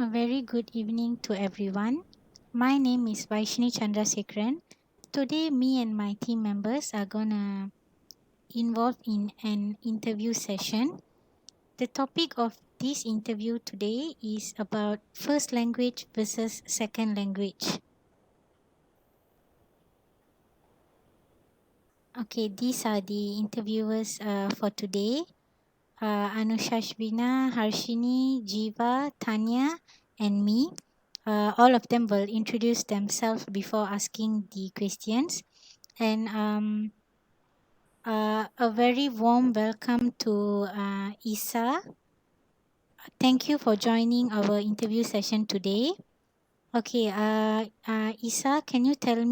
A very good evening to everyone. My name is Vaishni Chandrasekharan. Today, me and my team members are gonna involve in an interview session. The topic of this interview today is about first language versus second language. Okay, these are the interviewers for today. Anushashvina, Harshini, Jiva, Tanya, and me. All of them will introduce themselves before asking the questions. And a very warm welcome to Isa. Thank you for joining our interview session today. Okay, Isa, can you tell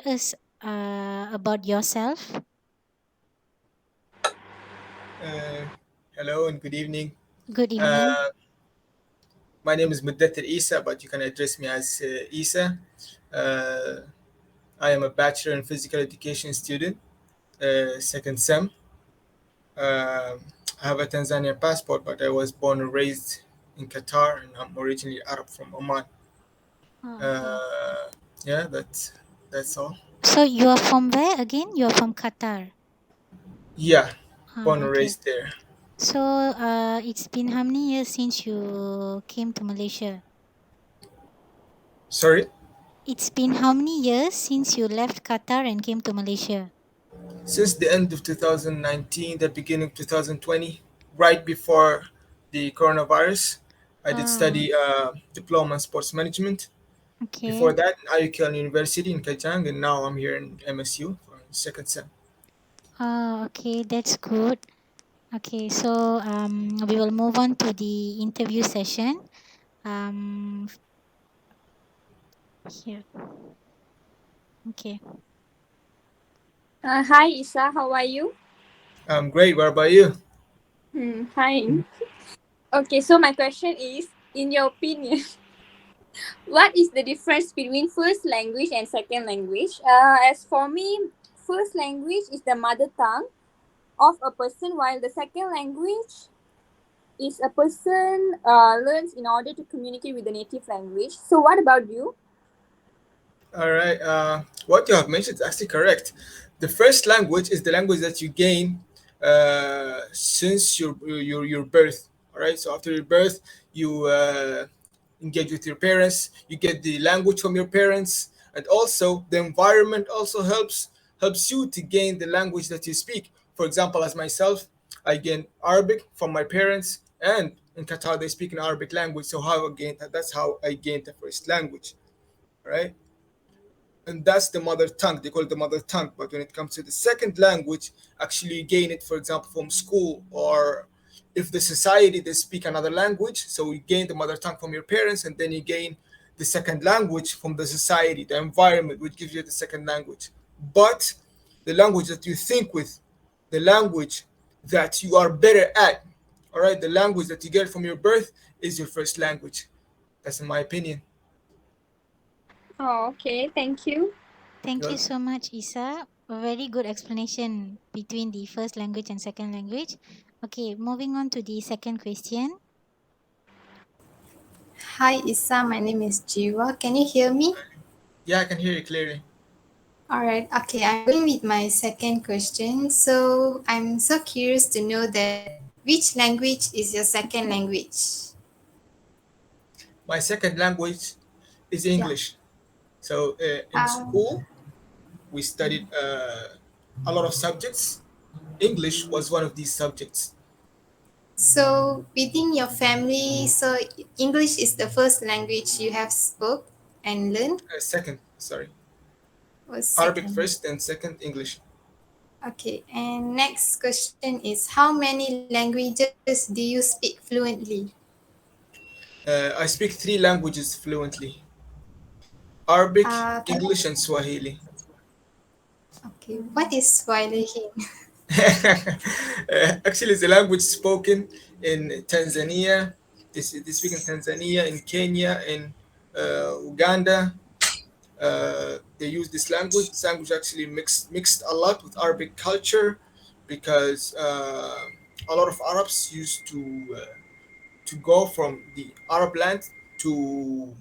us about yourself? Uh, Hello and good evening. Good evening. Uh, my name is Muddathir Isa, but you can address me as Isa. Uh, I am a bachelor in physical education student, second sem. I have a Tanzanian passport, but I was born and raised in Qatar, and I'm originally Arab from Oman. Oh, okay. Uh, yeah, that's all. So you are from where again? You are from Qatar. Yeah, born and Okay. raised there. So it's been how many years since you came to Malaysia? Sorry. It's been how many years since you left Qatar and came to Malaysia? Since the end of 2019, the beginning of 2020, right before the coronavirus, I did Ah, study diploma in sports management. okay. Before that, in IUCAL University in Kajang, and now I'm here in MSU for second sem. Okay, that's good. Okay, so we will move on to the interview session. Um, here. Okay. Hi Isa, how are you? I'm great. What about you? Fine. Okay, so my question is, in your opinion, what is the difference between first language and second language? As for me, first language is the mother tongue of a person, while the second language is a person learns in order to communicate with the native language. So, what about you? All right. What you have mentioned is actually correct. The first language is the language that you gain since your birth. All right. So after your birth, you engage with your parents. You get the language from your parents, and also the environment also helps you to gain the language that you speak. For example, as myself, I gain Arabic from my parents, and in Qatar they speak an Arabic language. So how I gain that's how I gained the first language. Right, and that's the mother tongue. They call it the mother tongue. But when it comes to the second language, actually you gain it, for example, from school, or if the society they speak another language, so you gain the mother tongue from your parents, and then you gain the second language from the society, the environment, which gives you the second language. But the language that you think with, the language that you are better at, all right, the language that you get from your birth is your first language. That's in my opinion. Oh, okay, thank you. Thank You're you welcome. so much, Isa. A very good explanation between the first language and second language. Okay, moving on to the second question. Hi Isa, my name is Jiwa. Can you hear me? Yeah, I can hear you clearly. Alright, okay, I'm going with my second question. So I'm so curious to know that which language is your second language? My second language is Yeah. English. So in school, we studied a lot of subjects. English was one of these subjects. So within your family, so English is the first language you have spoke and learned, Second, sorry, or Arabic second? first, and second English. Okay, and next question is how many languages do you speak fluently? I speak three languages fluently: Arabic, Can English, and Swahili. okay, what is Swahili? Actually, it's a language spoken in Tanzania. They speak in Tanzania, in Kenya, in Uganda. They use this language. This language actually mixed a lot with Arabic culture because a lot of Arabs used to to go from the Arab land to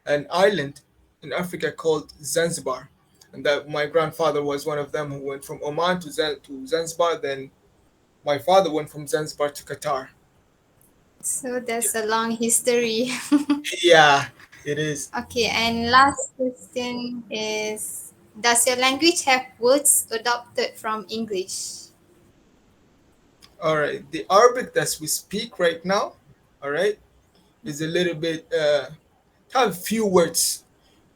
an island in Africa called Zanzibar, and that my grandfather was one of them who went from Oman to Zanzibar. Then my father went from Zanzibar to Qatar. So there's a long history. Yeah, it is. Okay, and last question is, does your language have words adopted from English? All right, the Arabic that we speak right now, all right, is a little bit have few words,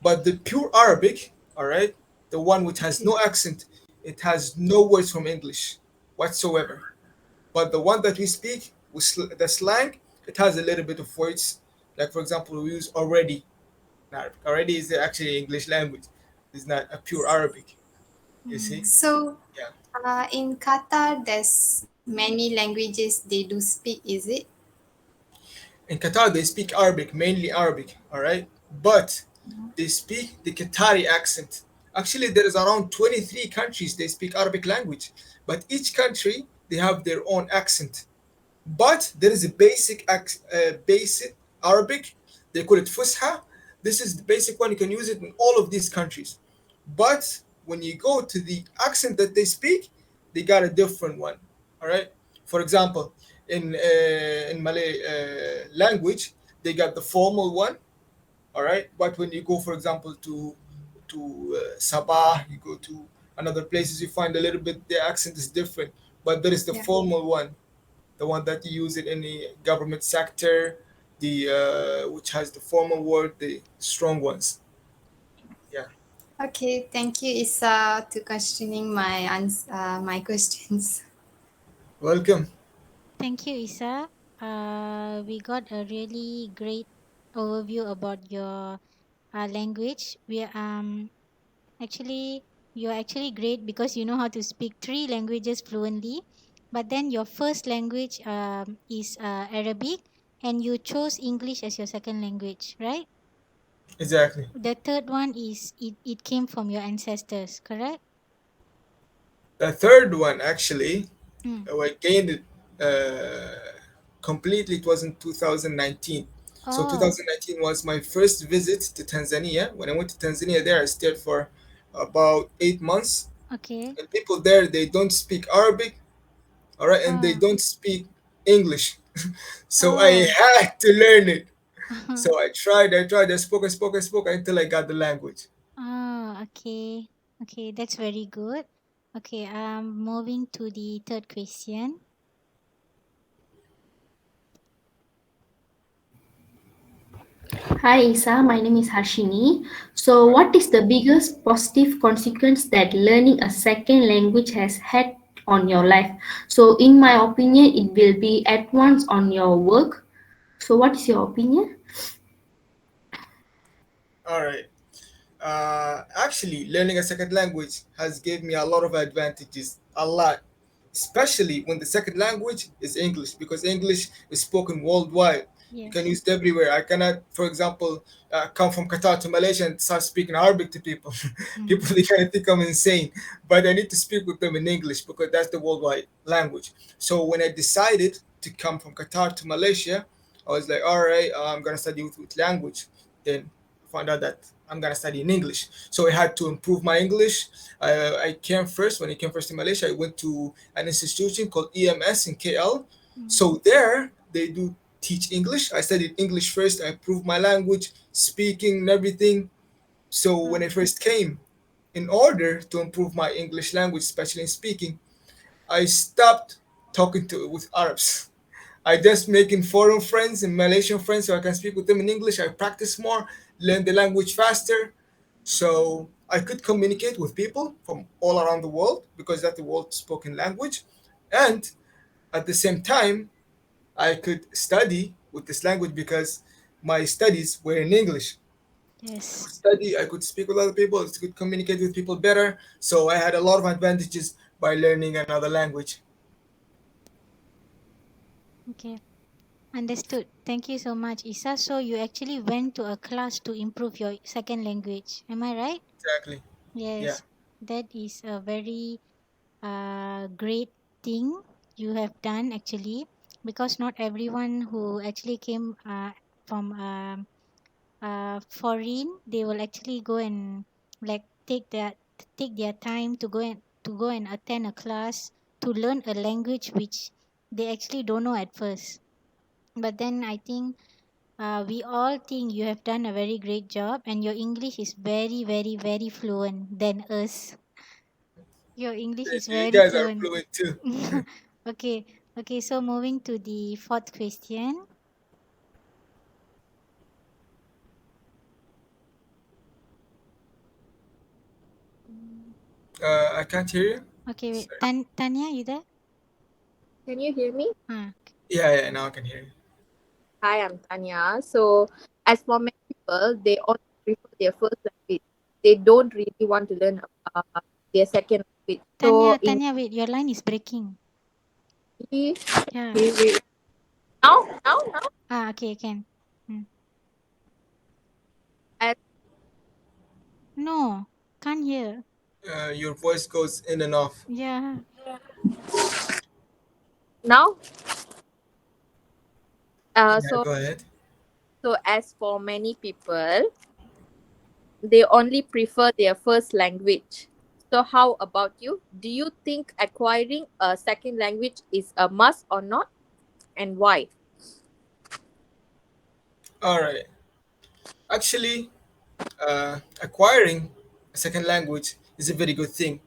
but the pure Arabic, all right, the one which has Okay. no accent, it has no words from English whatsoever. But the one that we speak with the slang, it has a little bit of words. Like for example, we use already in Arabic. Already is actually English language. It's not a pure Arabic. You see? So, Yeah. in Qatar, there's many languages they do speak, is it? In Qatar, they speak Arabic, mainly Arabic. All right, but they speak the Qatari accent. Actually, there is around 23 countries they speak Arabic language, but each country they have their own accent. But there is a basic Arabic. They call it Fusha. This is the basic one. You can use it in all of these countries. But when you go to the accent that they speak, they got a different one. All right. For example, in Malay language, they got the formal one. All right. But when you go, for example, to Sabah, you go to another places, you find a little bit the accent is different. But there is the Yeah. formal one, the one that you use it in the government sector, the which has the formal word, the strong ones. Yeah, Okay, thank you, Isa, to questioning my questions. welcome. Thank you, Isa. We got a really great overview about your language. We actually you're actually great because you know how to speak three languages fluently. But then your first language is Arabic, and you chose English as your second language, right? Exactly. The third one is it came from your ancestors, correct? The third one actually, Mm. I gained it completely. It was in 2019. So Oh, 2019 was my first visit to Tanzania. When I went to Tanzania, there I stayed for about 8 months. okay. And people there they don't speak Arabic, all right, and they Oh, don't speak English. So I oh. had to learn it. So I spoke until I got the language. Oh, okay. Okay, that's very good. Okay, moving to the third question. Hi Isa, my name is Harshini. So, what is the biggest positive consequence that learning a second language has had on your life? So, in my opinion, it will be at once on your work. So, what is your opinion? All right. Actually, learning a second language has gave me a lot of advantages, a lot, especially when the second language is English, because English is spoken worldwide. You can Yes. use it everywhere. I cannot, for example, come from Qatar to Malaysia and start speaking Arabic to people. Mm. People they kind of think I'm insane, but I need to speak with them in English because that's the worldwide language. So when I decided to come from Qatar to Malaysia, I was like, all right, I'm gonna study with language. Then found out that I'm gonna study in English. So I had to improve my English. I came first when I came first to Malaysia. I went to an institution called EMS in KL. Mm. So there they do teach English. I studied English first. I improved my language, speaking, and everything. So when I Oh, first came, in order to improve my English language, especially in speaking, I stopped talking to with Arabs. I just making foreign friends and Malaysian friends so I can speak with them in English. I practice more, learn the language faster, so I could communicate with people from all around the world because that's the world spoken language. And at the same time, I could study with this language because my studies were in English. I yes. could study, I could speak with other people, I could communicate with people better. So I had a lot of advantages by learning another language. Okay. Understood. Thank you so much, Isa. So you actually went to a class to improve your second language. Am I right? Exactly. Yeah. Yes. That is a very great thing you have done actually. because not everyone who actually came from foreign, they will actually go and like take their time to go and attend a class to learn a language which they actually don't know at first. But then I think we all think you have done a very great job, and your English is very, very, very fluent than us. Your English is You very guys are fluent. fluent too. Okay, okay. So moving to the fourth question. Mm, I can't hear you. Okay, wait. Sorry. Tanya, you there? Can you hear me? Ah, Yeah, now I can hear you. Hi, I'm Tanya. So, as for many people, they only prefer their first language. They don't really want to learn their second language. Tanya, So, in Tanya, wait. Your line is breaking. okay, Yeah. wait. Now, Ah, okay, can. Mm. as No, can't hear. Your voice goes in and off. Yeah. now, uh, Yeah, so go ahead. so as for many people, they only prefer their first language. So, how about you? Do you think acquiring a second language is a must or not, and why? All right. Actually, acquiring a second language is a very good thing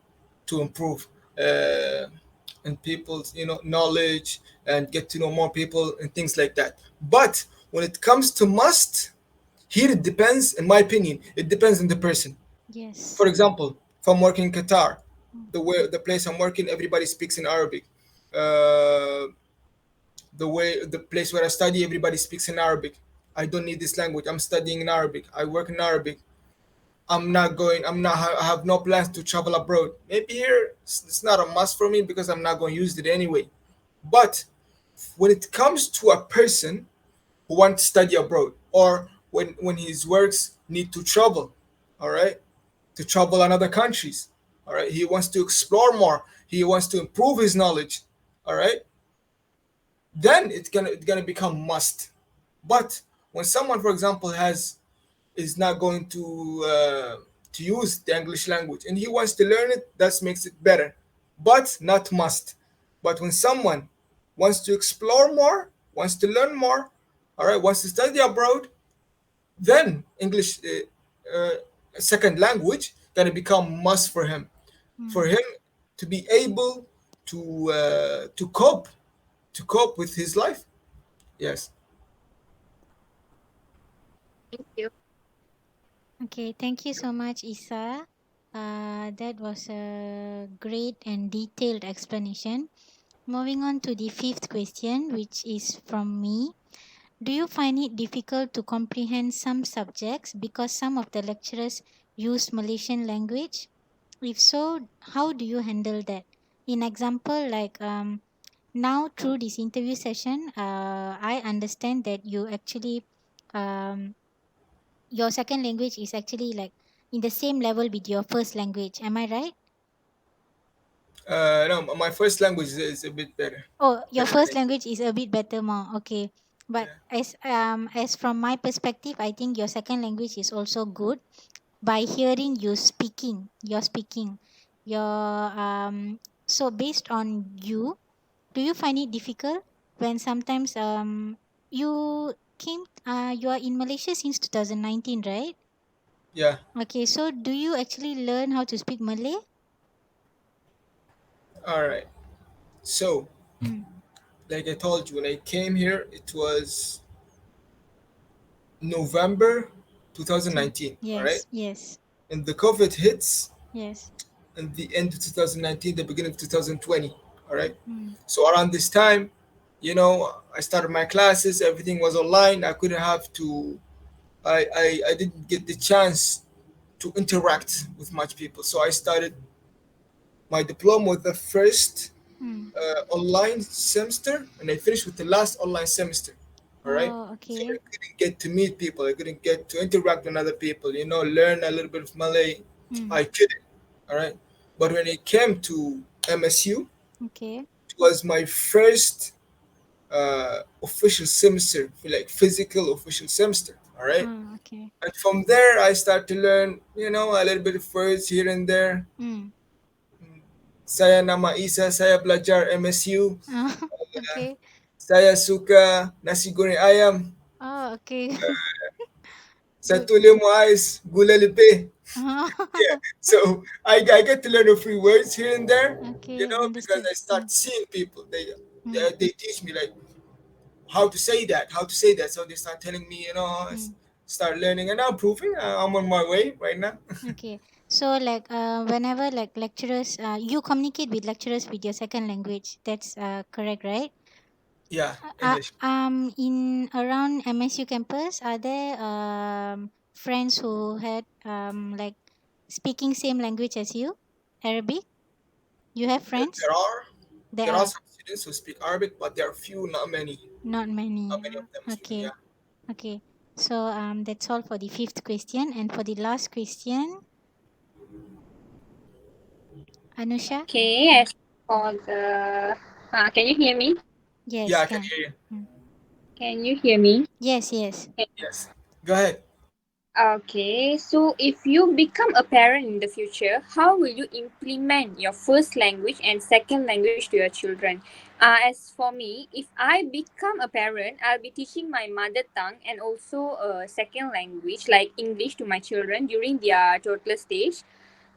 to improve uh, and people's knowledge and get to know more people and things like that. But when it comes to must, here it depends. In my opinion, it depends on the person. Yes. For example, if I'm working in Qatar, Mm. the place I'm working, everybody speaks in Arabic. Uh, the place where I study, everybody speaks in Arabic. I don't need this language. I'm studying in Arabic. I work in Arabic. I'm not going. I have no plans to travel abroad. Maybe here it's not a must for me because I'm not going to use it anyway. But when it comes to a person who wants to study abroad, or when his works need to travel, all right, to travel another countries, all right, he wants to explore more. He wants to improve his knowledge, all right, then it's gonna become must. But when someone, for example, has is not going to use the English language and he wants to learn it, that makes it better, but not must. But when someone wants to explore more, wants to learn more, all right, wants to study abroad, then English second language gonna become must for Mm. him to be able to cope with his life. Yes. Thank you. Okay, thank you so much, Isa. That was a great and detailed explanation. Moving on to the fifth question, which is from me. Do you find it difficult to comprehend some subjects because some of the lecturers use Malaysian language? If so, how do you handle that? In example, like now through this interview session, I understand that you actually um, your second language is actually like in the same level with your first language. Am I right? No, my first language is a bit better Oh, your than first English. language is a bit better more. Okay. But Yeah. as from my perspective, I think your second language is also good by hearing you speaking. You're speaking. Your so based on you, do you find it difficult when sometimes you you are in Malaysia since 2019, right? Yeah. Okay, so do you actually learn how to speak Malay? All right. So, Mm. like I told you, when I came here, it was November So 2019. All right. yes, yes, And the COVID hits yes. in the end of 2019, the beginning of 2020. All right. Mm. So around this time, I started my classes. Everything was online. I couldn't have to. I didn't get the chance to interact with much people. So I started my diploma with the first Mm. online semester, and I finished with the last online semester. All right. Oh, So I okay. couldn't get to meet people. I couldn't get to interact with other people. Learn a little bit of Malay. Mm. I couldn't. All right. But when it came to MSU, Okay. it was my first official semester, like physical official semester. All right. Oh, okay. And from there, I start to learn, a little bit of words here and there. Mm. Saya nama Isa, saya belajar MSU. Oh, okay. Saya suka nasi goreng ayam. Oh, okay. Good. Satu limo ais, gula lebih. Oh, Yeah. So I get to learn a few words here and there, okay, because understood. I start seeing people. Mm, They teach me like how to say that, how to say that. So they start telling me, mm. start learning, and I'm proving. I'm on my way right now. Okay. So like whenever like lecturers you communicate with lecturers with your second language. That's correct, right? Yeah, English. In around MSU campus, are there friends who had like speaking same language as you, Arabic? You have friends? There are There there are are some students who speak Arabic, but there are few, not many. not Not many. many of them speak. Okay, Yeah. okay. So that's all for the fifth question, and for the last question, Anusha. Okay, as for the can you hear me? Yeah, Yes, I can can. hear you. Mm. Can you hear me? Yes, yes. Yes. Go ahead. Okay, so if you become a parent in the future, how will you implement your first language and second language to your children? As for me, if I become a parent, I'll be teaching my mother tongue and also a second language like English to my children during their toddler stage,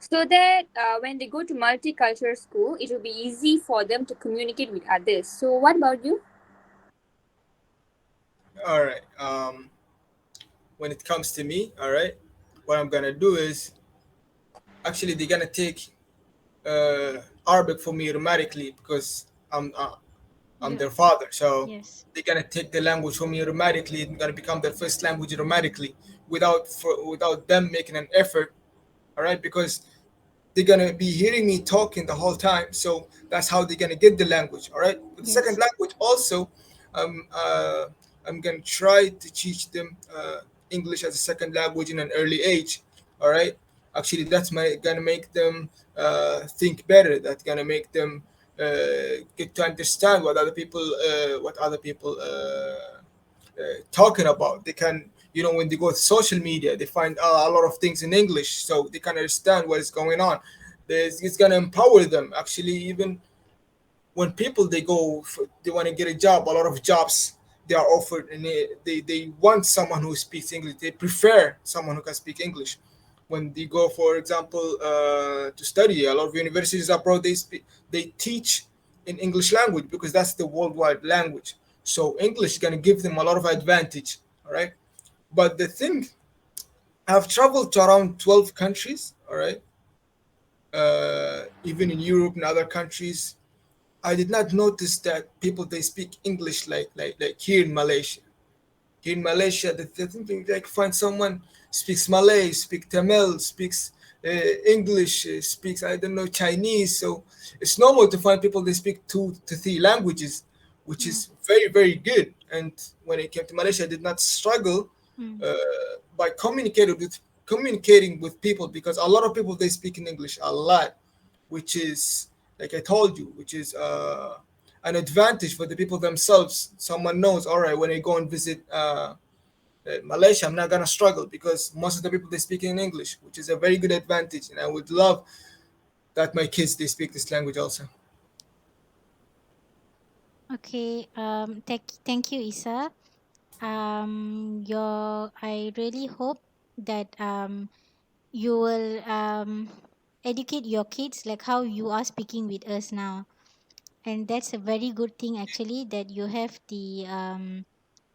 so that when they go to multicultural school, it will be easy for them to communicate with others. So, what about you? All right. When it comes to me, all right, what I'm gonna do is actually they're gonna take Arabic for me automatically because I'm You their father. So yes. they're gonna take the language from me automatically. It's gonna become their first language automatically without them making an effort. All right, because they're gonna be hearing me talking the whole time. So that's how they're gonna get the language. All right. With the second Yes. language also, um, uh, I'm gonna try to teach them English as a second language in an early age. All right. Actually, gonna make them think better. That's gonna make them get to understand what other people talking about. They can, when they go to social media, they find a lot of things in English, so they can understand what is going on. It's going to empower them. Actually, even when people they want to get a job, a lot of jobs they are offered, and they want someone who speaks English. They prefer someone who can speak English. When they go, for example, to study, a lot of universities abroad they teach in English language because that's the worldwide language. So English is going to give them a lot of advantage. All right, but the thing, I've traveled to around 12 countries. All right, even in Europe and other countries, I did not notice that people they speak English like here in Malaysia. Here in Malaysia, the thing like find someone speaks Malay, speaks Tamil, speaks English, speaks I don't know Chinese. So it's normal to find people they speak 2 to 3 languages, which Mm, is very very good. And when it came to Malaysia, I did not struggle mm, uh, by communicating with people because a lot of people they speak in English a lot, which is like I told you, which is an advantage for the people themselves. Someone knows, all right, when I go and visit Malaysia, I'm not gonna struggle because most of the people they speak in English, which is a very good advantage, and I would love that my kids they speak this language also. okay. Thank you, Isa. Your I really hope that you will educate your kids like how you are speaking with us now, and that's a very good thing actually that you have the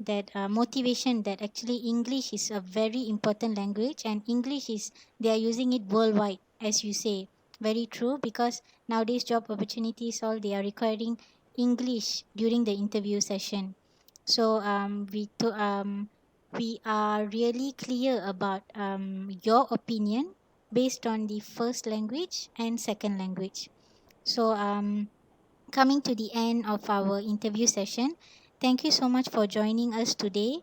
that motivation that actually English is a very important language, and English is they are using it worldwide, as you say. Very true, because nowadays job opportunities all they are requiring English during the interview session. So we are really clear about your opinion based on the first language and second language. So coming to the end of our interview session. Thank you so much for joining us today.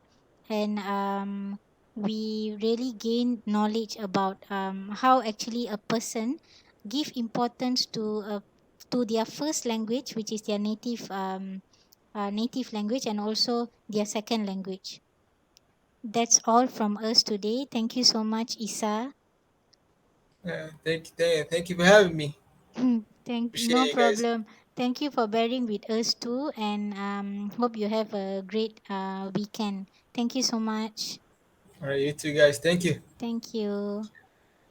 And we really gained knowledge about how actually a person give importance to their first language, which is their native native language and also their second language. That's all from us today. Thank you so much, Isa. Thank you for having me. No Appreciate you guys. problem. Thank you for bearing with us too, and hope you have a great weekend. Thank you so much. All right, you two guys. Thank you. Thank you.